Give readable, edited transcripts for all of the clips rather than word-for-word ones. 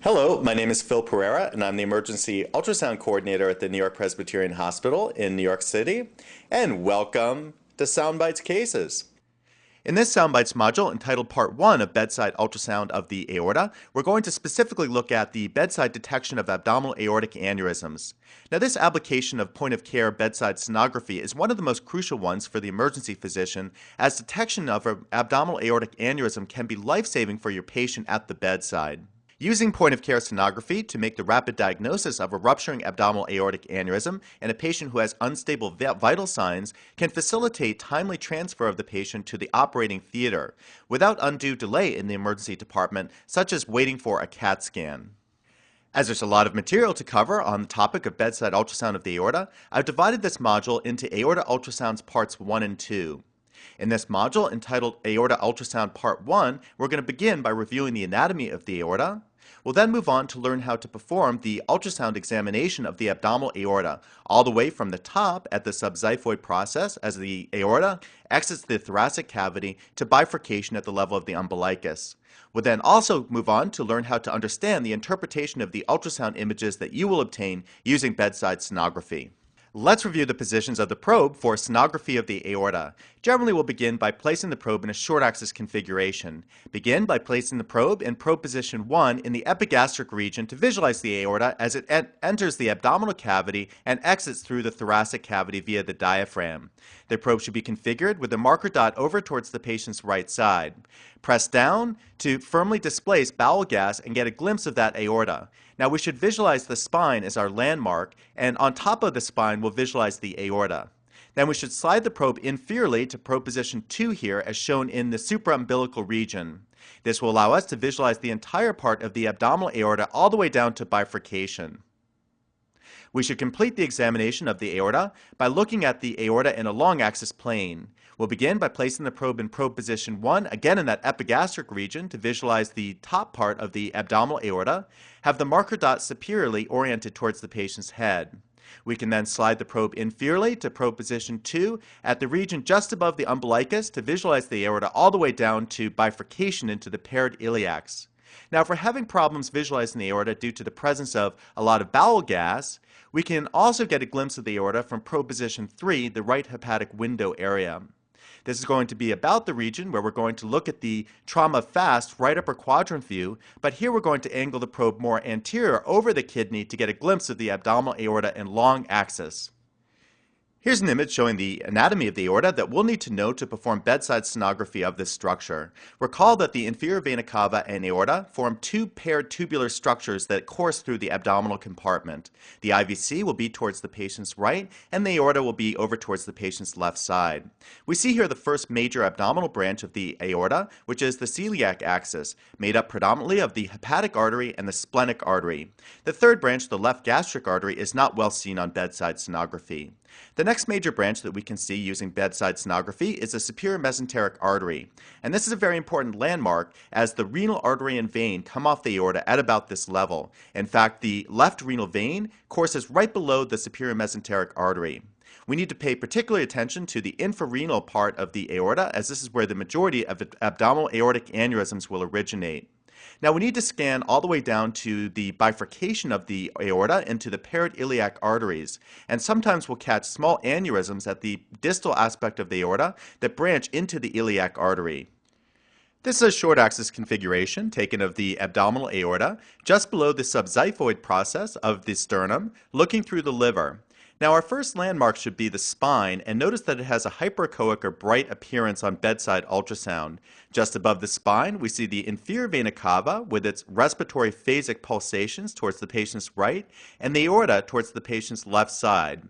Hello, my name is Phil Pereira, and I'm the Emergency Ultrasound Coordinator at the New York Presbyterian Hospital in New York City. And welcome to SoundBites Cases. In this SoundBites module, entitled Part 1 of Bedside Ultrasound of the Aorta, we're going to specifically look at the bedside detection of abdominal aortic aneurysms. Now, this application of point-of-care bedside sonography is one of the most crucial ones for the emergency physician, as detection of an abdominal aortic aneurysm can be life-saving for your patient at the bedside. Using point-of-care sonography to make the rapid diagnosis of a rupturing abdominal aortic aneurysm in a patient who has unstable vital signs can facilitate timely transfer of the patient to the operating theater without undue delay in the emergency department, such as waiting for a CAT scan. As there's a lot of material to cover on the topic of bedside ultrasound of the aorta, I've divided this module into aorta ultrasounds parts 1 and 2. In this module, entitled Aorta Ultrasound Part 1, we're going to begin by reviewing the anatomy of the aorta. We'll then move on to learn how to perform the ultrasound examination of the abdominal aorta, all the way from the top at the subxiphoid process as the aorta exits the thoracic cavity to bifurcation at the level of the umbilicus. We'll then also move on to learn how to understand the interpretation of the ultrasound images that you will obtain using bedside sonography. Let's review the positions of the probe for sonography of the aorta. Generally, we'll begin by placing the probe in a short-axis configuration. Begin by placing the probe in probe position 1 in the epigastric region to visualize the aorta as it enters the abdominal cavity and exits through the thoracic cavity via the diaphragm. The probe should be configured with the marker dot over towards the patient's right side. Press down to firmly displace bowel gas and get a glimpse of that aorta. Now we should visualize the spine as our landmark, and on top of the spine we'll visualize the aorta. Then we should slide the probe inferiorly to probe position 2 here as shown in the supraumbilical region. This will allow us to visualize the entire part of the abdominal aorta all the way down to bifurcation. We should complete the examination of the aorta by looking at the aorta in a long axis plane. We'll begin by placing the probe in probe position 1, again in that epigastric region to visualize the top part of the abdominal aorta, have the marker dot superiorly oriented towards the patient's head. We can then slide the probe inferiorly to probe position 2 at the region just above the umbilicus to visualize the aorta all the way down to bifurcation into the paired iliacs. Now, if we're having problems visualizing the aorta due to the presence of a lot of bowel gas, we can also get a glimpse of the aorta from probe position 3, the right hepatic window area. This is going to be about the region where we're going to look at the trauma fast right upper quadrant view, but here we're going to angle the probe more anterior over the kidney to get a glimpse of the abdominal aorta in long axis. Here's an image showing the anatomy of the aorta that we'll need to know to perform bedside sonography of this structure. Recall that the inferior vena cava and aorta form two paired tubular structures that course through the abdominal compartment. The IVC will be towards the patient's right, and the aorta will be over towards the patient's left side. We see here the first major abdominal branch of the aorta, which is the celiac axis, made up predominantly of the hepatic artery and the splenic artery. The third branch, the left gastric artery, is not well seen on bedside sonography. The next major branch that we can see using bedside sonography is the superior mesenteric artery. And this is a very important landmark as the renal artery and vein come off the aorta at about this level. In fact, the left renal vein courses right below the superior mesenteric artery. We need to pay particular attention to the infrarenal part of the aorta, as this is where the majority of abdominal aortic aneurysms will originate. Now we need to scan all the way down to the bifurcation of the aorta into the paired iliac arteries, and sometimes we'll catch small aneurysms at the distal aspect of the aorta that branch into the iliac artery. This is a short axis configuration taken of the abdominal aorta just below the subxiphoid process of the sternum, looking through the liver. Now our first landmark should be the spine, and notice that it has a hyperechoic or bright appearance on bedside ultrasound. Just above the spine, we see the inferior vena cava with its respiratory phasic pulsations towards the patient's right, and the aorta towards the patient's left side.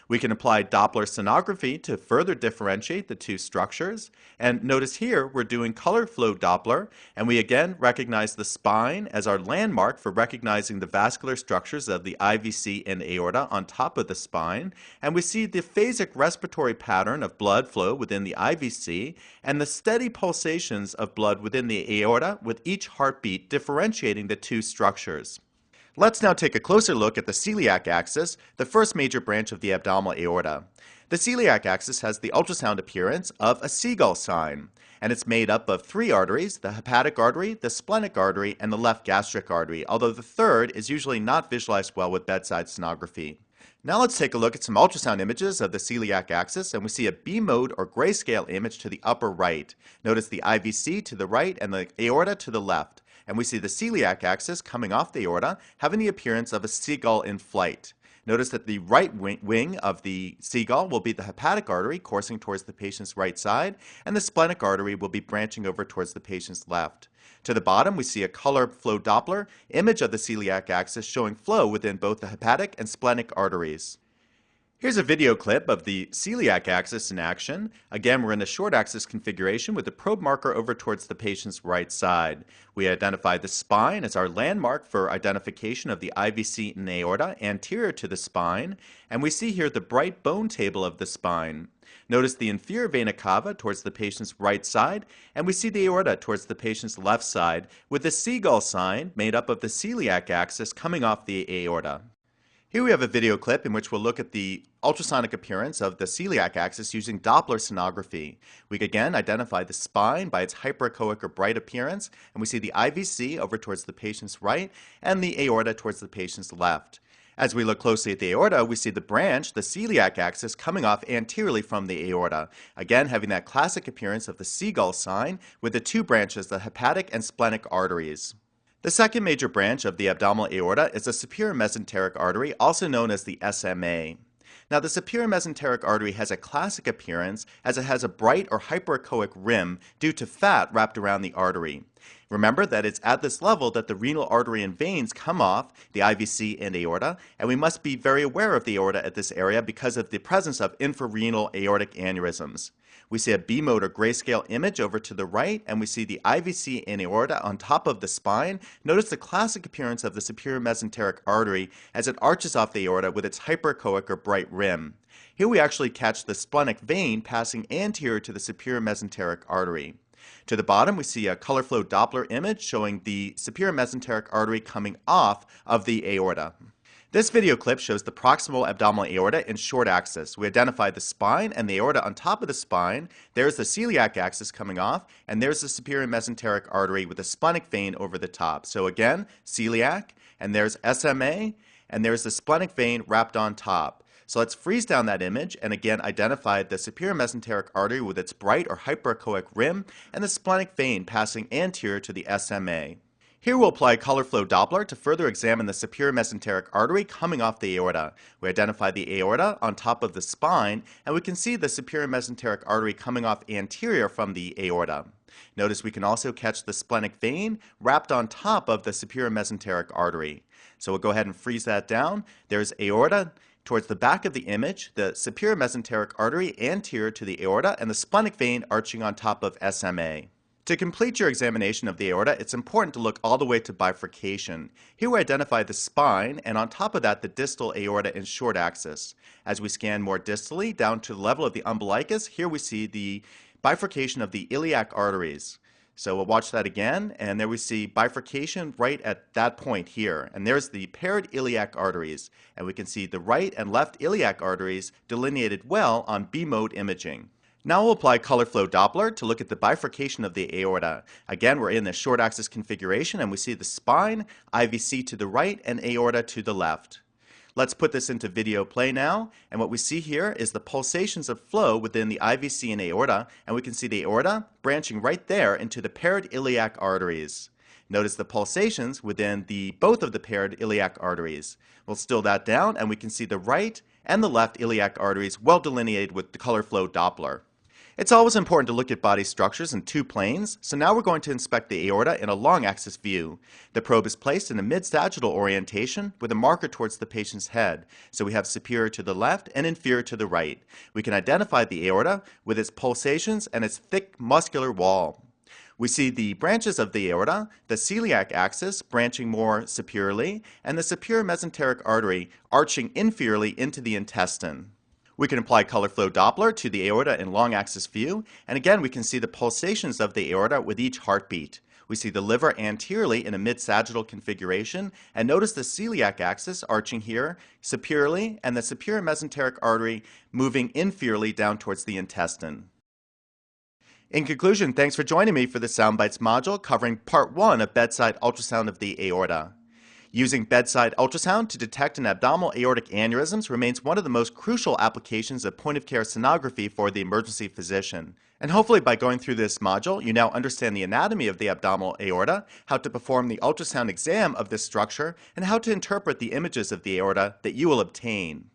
We can apply Doppler sonography to further differentiate the two structures. And notice here we're doing color flow Doppler, and we again recognize the spine as our landmark for recognizing the vascular structures of the IVC and aorta on top of the spine. And we see the phasic respiratory pattern of blood flow within the IVC and the steady pulsations of blood within the aorta with each heartbeat differentiating the two structures. Let's now take a closer look at the celiac axis, the first major branch of the abdominal aorta. The celiac axis has the ultrasound appearance of a seagull sign, and it's made up of three arteries: the hepatic artery, the splenic artery, and the left gastric artery, although the third is usually not visualized well with bedside sonography. Now let's take a look at some ultrasound images of the celiac axis, and we see a B mode or grayscale image to the upper right. Notice the IVC to the right and the aorta to the left. And we see the celiac axis coming off the aorta having the appearance of a seagull in flight. Notice that the right wing of the seagull will be the hepatic artery coursing towards the patient's right side, and the splenic artery will be branching over towards the patient's left. To the bottom, we see a color flow Doppler image of the celiac axis showing flow within both the hepatic and splenic arteries. Here's a video clip of the celiac axis in action. Again, we're in a short axis configuration with the probe marker over towards the patient's right side. We identify the spine as our landmark for identification of the IVC and aorta anterior to the spine, and we see here the bright bone table of the spine. Notice the inferior vena cava towards the patient's right side, and we see the aorta towards the patient's left side, with the seagull sign made up of the celiac axis coming off the aorta. Here we have a video clip in which we'll look at the ultrasonic appearance of the celiac axis using Doppler sonography. We again identify the spine by its hyperechoic or bright appearance, and we see the IVC over towards the patient's right and the aorta towards the patient's left. As we look closely at the aorta, we see the branch, the celiac axis, coming off anteriorly from the aorta, again having that classic appearance of the seagull sign with the two branches, the hepatic and splenic arteries. The second major branch of the abdominal aorta is the superior mesenteric artery, also known as the SMA. Now, the superior mesenteric artery has a classic appearance as it has a bright or hyperechoic rim due to fat wrapped around the artery. Remember that it's at this level that the renal artery and veins come off, the IVC and aorta, and we must be very aware of the aorta at this area because of the presence of infrarenal aortic aneurysms. We see a B mode or grayscale image over to the right, and we see the IVC and aorta on top of the spine. Notice the classic appearance of the superior mesenteric artery as it arches off the aorta with its hyperechoic or bright rim. Here we actually catch the splenic vein passing anterior to the superior mesenteric artery. To the bottom, we see a color flow Doppler image showing the superior mesenteric artery coming off of the aorta. This video clip shows the proximal abdominal aorta in short axis. We identify the spine and the aorta on top of the spine. There's the celiac axis coming off, and there's the superior mesenteric artery with a splenic vein over the top. So again, celiac, and there's SMA, and there's the splenic vein wrapped on top. So let's freeze down that image and again identify the superior mesenteric artery with its bright or hyperechoic rim and the splenic vein passing anterior to the SMA. Here we'll apply color flow Doppler to further examine the superior mesenteric artery coming off the aorta. We identify the aorta on top of the spine, and we can see the superior mesenteric artery coming off anterior from the aorta. Notice we can also catch the splenic vein wrapped on top of the superior mesenteric artery. So we'll go ahead and freeze that down. There's aorta towards the back of the image, the superior mesenteric artery anterior to the aorta, and the splenic vein arching on top of SMA. To complete your examination of the aorta, it's important to look all the way to bifurcation. Here we identify the spine, and on top of that, the distal aorta in short axis. As we scan more distally down to the level of the umbilicus, here we see the bifurcation of the iliac arteries. So we'll watch that again, and there we see bifurcation right at that point here. And there's the paired iliac arteries, and we can see the right and left iliac arteries delineated well on B mode imaging. Now we'll apply color flow Doppler to look at the bifurcation of the aorta. Again, we're in the short axis configuration, and we see the spine, IVC to the right, and aorta to the left. Let's put this into video play now, and what we see here is the pulsations of flow within the IVC and aorta, and we can see the aorta branching right there into the paired iliac arteries. Notice the pulsations within both of the paired iliac arteries. We'll still that down, and we can see the right and the left iliac arteries well delineated with the color flow Doppler. It's always important to look at body structures in two planes, so now we're going to inspect the aorta in a long axis view. The probe is placed in a mid-sagittal orientation with a marker towards the patient's head, so we have superior to the left and inferior to the right. We can identify the aorta with its pulsations and its thick muscular wall. We see the branches of the aorta, the celiac axis branching more superiorly, and the superior mesenteric artery arching inferiorly into the intestine. We can apply color flow Doppler to the aorta in long axis view, and again we can see the pulsations of the aorta with each heartbeat. We see the liver anteriorly in a mid-sagittal configuration, and notice the celiac axis arching here superiorly and the superior mesenteric artery moving inferiorly down towards the intestine. In conclusion, thanks for joining me for the Soundbites module covering part 1 of bedside ultrasound of the aorta. Using bedside ultrasound to detect an abdominal aortic aneurysms remains one of the most crucial applications of point-of-care sonography for the emergency physician. And hopefully by going through this module, you now understand the anatomy of the abdominal aorta, how to perform the ultrasound exam of this structure, and how to interpret the images of the aorta that you will obtain.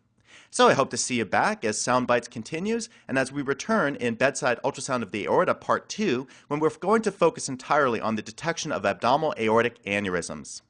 So I hope to see you back as Soundbites continues and as we return in bedside ultrasound of the aorta part 2, when we're going to focus entirely on the detection of abdominal aortic aneurysms.